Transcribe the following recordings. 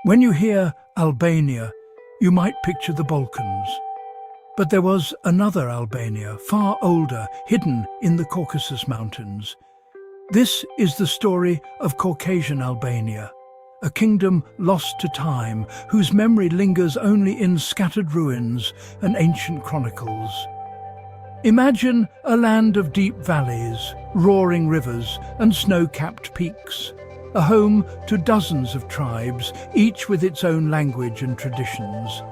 When you hear Albania, you might picture the Balkans. But there was another Albania, far older, hidden in the Caucasus Mountains. This is the story of Caucasian Albania, a kingdom lost to time, whose memory lingers only in scattered ruins and ancient chronicles. Imagine a land of deep valleys, roaring rivers and snow-capped peaks, a home to dozens of tribes, each with its own language and traditions.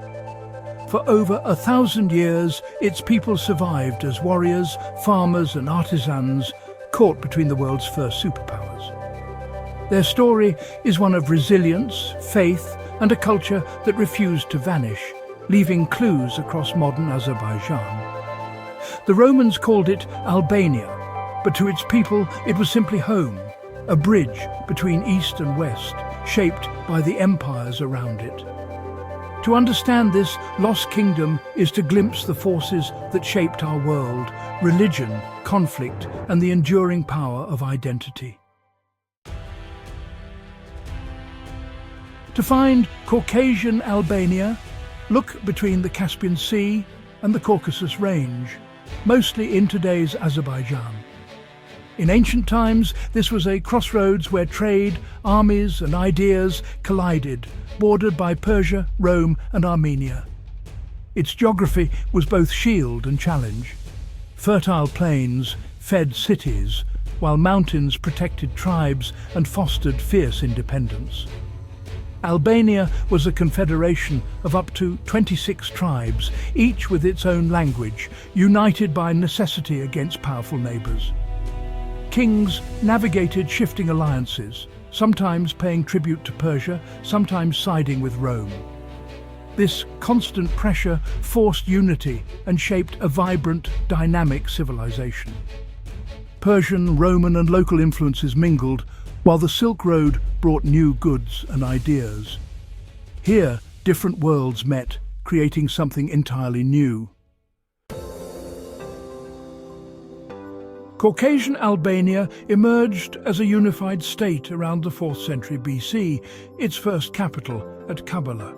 For over 1,000 years, its people survived as warriors, farmers and artisans, caught between the world's first superpowers. Their story is one of resilience, faith and a culture that refused to vanish, leaving clues across modern Azerbaijan. The Romans called it Albania, but to its people it was simply home, a bridge between East and West, shaped by the empires around it. To understand this lost kingdom is to glimpse the forces that shaped our world: religion, conflict, and the enduring power of identity. To find Caucasian Albania, look between the Caspian Sea and the Caucasus Range, mostly in today's Azerbaijan. In ancient times, this was a crossroads where trade, armies and ideas collided, bordered by Persia, Rome and Armenia. Its geography was both shield and challenge. Fertile plains fed cities, while mountains protected tribes and fostered fierce independence. Albania was a confederation of up to 26 tribes, each with its own language, united by necessity against powerful neighbours. Kings navigated shifting alliances, sometimes paying tribute to Persia, sometimes siding with Rome. This constant pressure forced unity and shaped a vibrant, dynamic civilization. Persian, Roman and local influences mingled, while the Silk Road brought new goods and ideas. Here, different worlds met, creating something entirely new. Caucasian Albania emerged as a unified state around the 4th century BC, its first capital at Kavala.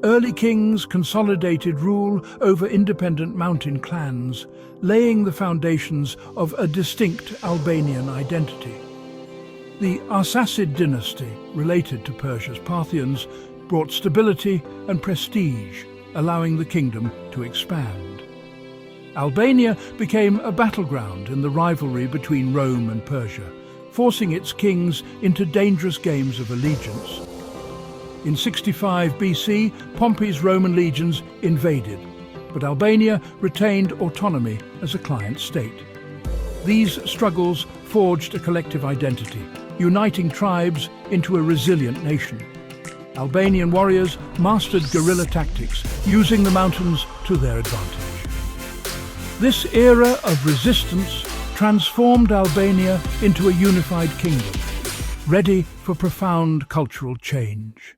Early kings consolidated rule over independent mountain clans, laying the foundations of a distinct Albanian identity. The Arsacid dynasty, related to Persia's Parthians, brought stability and prestige, allowing the kingdom to expand. Albania became a battleground in the rivalry between Rome and Persia, forcing its kings into dangerous games of allegiance. In 65 BC, Pompey's Roman legions invaded, but Albania retained autonomy as a client state. These struggles forged a collective identity, uniting tribes into a resilient nation. Albanian warriors mastered guerrilla tactics, using the mountains to their advantage. This era of resistance transformed Albania into a unified kingdom, ready for profound cultural change.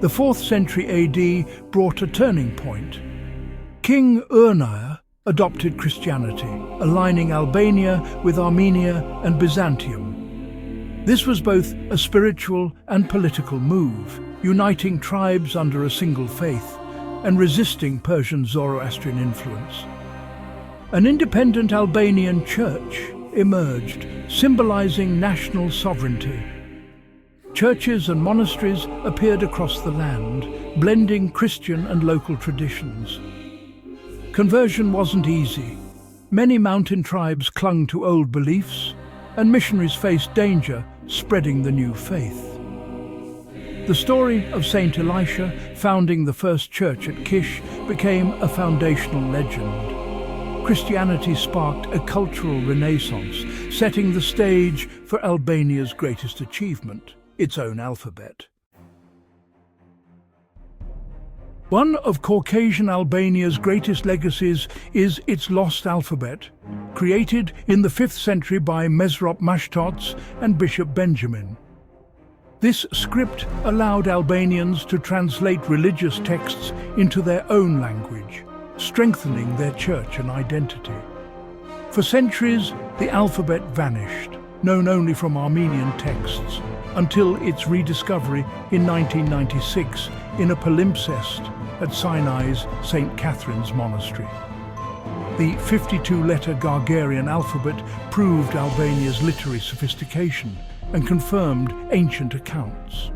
The 4th century AD brought a turning point. King Urnaya adopted Christianity, aligning Albania with Armenia and Byzantium. This was both a spiritual and political move, uniting tribes under a single faith and resisting Persian Zoroastrian influence. An independent Albanian church emerged, symbolizing national sovereignty. Churches and monasteries appeared across the land, blending Christian and local traditions. Conversion wasn't easy. Many mountain tribes clung to old beliefs, and missionaries faced danger spreading the new faith. The story of Saint Elisha founding the first church at Kish became a foundational legend. Christianity sparked a cultural renaissance, setting the stage for Albania's greatest achievement, its own alphabet. One of Caucasian Albania's greatest legacies is its lost alphabet, created in the 5th century by Mesrop Mashtots and Bishop Benjamin. This script allowed Albanians to translate religious texts into their own language, strengthening their church and identity. For centuries, the alphabet vanished, known only from Armenian texts, until its rediscovery in 1996 in a palimpsest at Sinai's St. Catherine's Monastery. The 52-letter Gargarian alphabet proved Albania's literary sophistication and confirmed ancient accounts.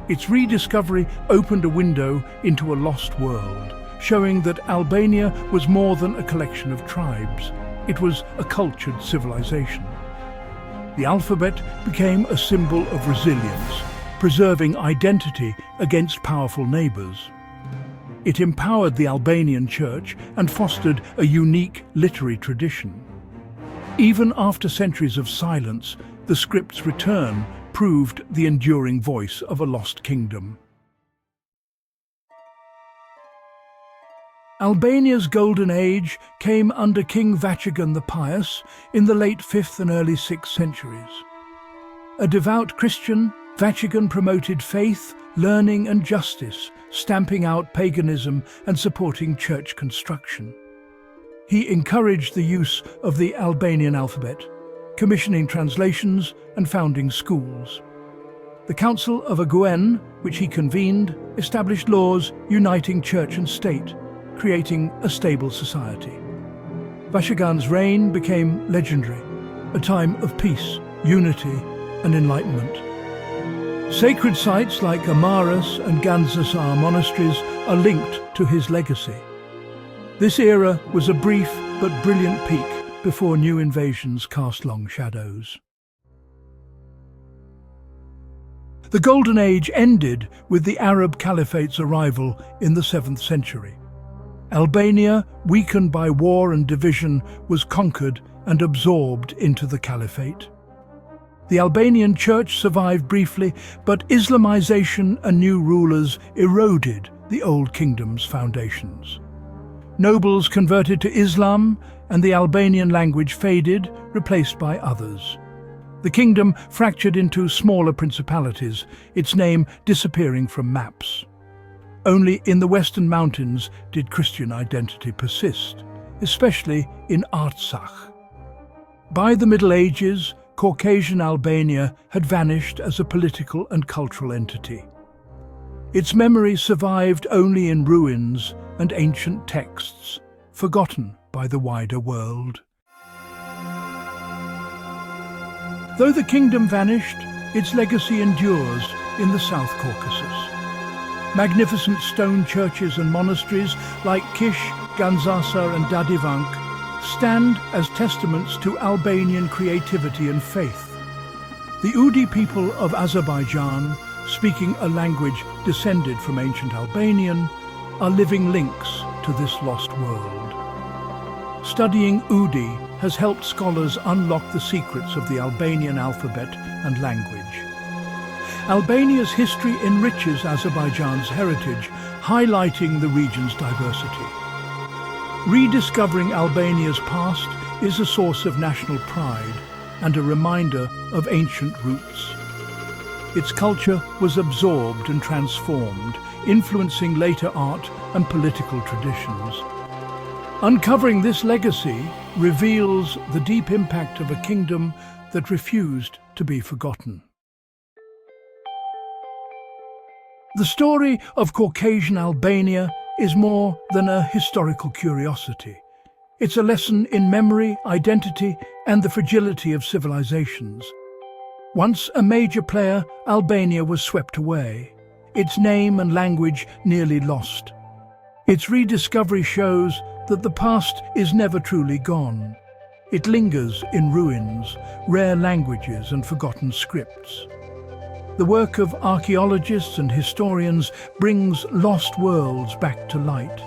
Its rediscovery opened a window into a lost world, showing that Albania was more than a collection of tribes. It was a cultured civilization. The alphabet became a symbol of resilience, preserving identity against powerful neighbours. It empowered the Albanian church and fostered a unique literary tradition. Even after centuries of silence, the script's return proved the enduring voice of a lost kingdom. Albania's golden age came under King Vatican the Pious in the late 5th and early 6th centuries. A devout Christian, Vatican promoted faith, learning and justice, stamping out paganism and supporting church construction. He encouraged the use of the Albanian alphabet, commissioning translations and founding schools. The Council of Aguen, which he convened, established laws uniting church and state, creating a stable society. Vatican's reign became legendary, a time of peace, unity and enlightenment. Sacred sites like Amaras and Gandzasar monasteries are linked to his legacy. This era was a brief but brilliant peak before new invasions cast long shadows. The Golden Age ended with the Arab Caliphate's arrival in the 7th century. Albania, weakened by war and division, was conquered and absorbed into the Caliphate. The Albanian church survived briefly, but Islamization and new rulers eroded the old kingdom's foundations. Nobles converted to Islam, and the Albanian language faded, replaced by others. The kingdom fractured into smaller principalities, its name disappearing from maps. Only in the Western Mountains did Christian identity persist, especially in Artsakh. By the Middle Ages, Caucasian Albania had vanished as a political and cultural entity. Its memory survived only in ruins and ancient texts, forgotten by the wider world. Though the kingdom vanished, its legacy endures in the South Caucasus. Magnificent stone churches and monasteries like Kish, Gandzasar and Dadivank stand as testaments to Albanian creativity and faith. The Udi people of Azerbaijan, speaking a language descended from ancient Albanian, are living links to this lost world. Studying Udi has helped scholars unlock the secrets of the Albanian alphabet and language. Albania's history enriches Azerbaijan's heritage, highlighting the region's diversity. Rediscovering Albania's past is a source of national pride and a reminder of ancient roots. Its culture was absorbed and transformed, influencing later art and political traditions. Uncovering this legacy reveals the deep impact of a kingdom that refused to be forgotten. The story of Caucasian Albania is more than a historical curiosity. It's a lesson in memory, identity, and the fragility of civilizations. Once a major player, Albania was swept away, its name and language nearly lost. Its rediscovery shows that the past is never truly gone. It lingers in ruins, rare languages, and forgotten scripts. The work of archaeologists and historians brings lost worlds back to light,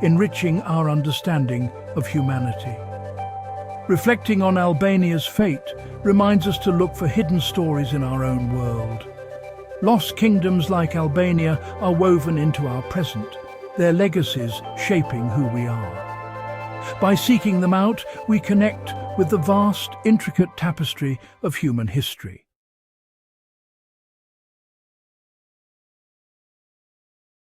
enriching our understanding of humanity. Reflecting on Albania's fate reminds us to look for hidden stories in our own world. Lost kingdoms like Albania are woven into our present, their legacies shaping who we are. By seeking them out, we connect with the vast, intricate tapestry of human history.